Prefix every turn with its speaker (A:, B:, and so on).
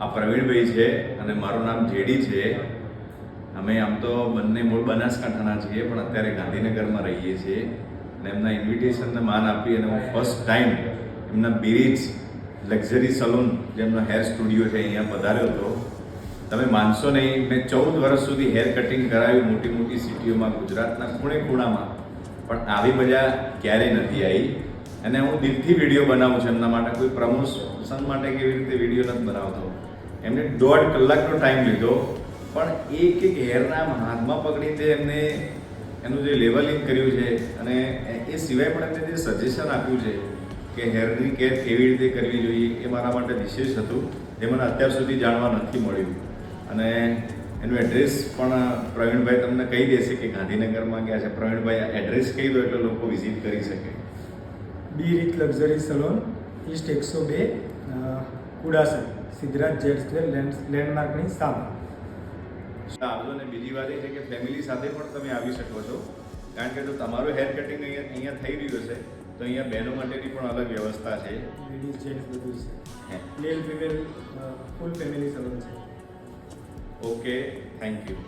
A: આ પ્રવીણભાઈ છે અને મારું નામ જેડી છે. અમે આમ તો બંને મૂળ બનાસકાંઠાના છીએ, પણ અત્યારે ગાંધીનગરમાં રહીએ છીએ. અને એમના ઇન્વિટેશનને માન આપી અને હું ફર્સ્ટ ટાઈમ એમના બિરીજ લક્ઝરી સલૂન, જેમનો હેર સ્ટુડિયો છે, અહીંયા પધાર્યો હતો. તમે માનશો નહીં, મેં 14 વર્ષ સુધી હેર કટિંગ કરાવ્યું મોટી મોટી સિટીઓમાં, ગુજરાતના ખૂણે ખૂણામાં, પણ આવી મજા ક્યારેય નથી આવી. અને હું દિલથી વિડીયો બનાવું છું એમના માટે, કોઈ પ્રમોશન માટે કેવી રીતે વિડીયો નથી બનાવતો. એમને 1.5 કલાકનો ટાઈમ લીધો, પણ એક એક હેરના હાથમાં પકડીને એમને એનું જે લેવલિંગ કર્યું છે, અને એ સિવાય પણ એમને જે સજેશન આપ્યું છે કે હેરની કેર કેવી રીતે કરવી જોઈએ, એ મારા માટે વિશેષ હતું, જે મને અત્યાર સુધી જાણવા નથી મળ્યું. અને એનું એડ્રેસ પણ પ્રવીણભાઈ તમને કહી દેશે કે ગાંધીનગરમાં ગયા છે. પ્રવીણભાઈ એડ્રેસ કહી દો એટલે લોકો વિઝિટ કરી શકે.
B: બિરીજ luxury salon, east 102, Kudasan, Siddhraj jet square લેન્ડમાર્કની સામે.
A: આવજો. ને બીજી વાત એ છે કે ફેમિલી સાથે પણ તમે આવી શકો છો, કારણ કે જો તમારું હેર કટિંગ અહીંયા થઈ રહ્યું છે તો અહીંયા બહેનો માટેની પણ અલગ વ્યવસ્થા છે.
B: લેડીઝ જેન્ટ્સ બધું છે. Male female full family salon છે.
A: Okay, thank you.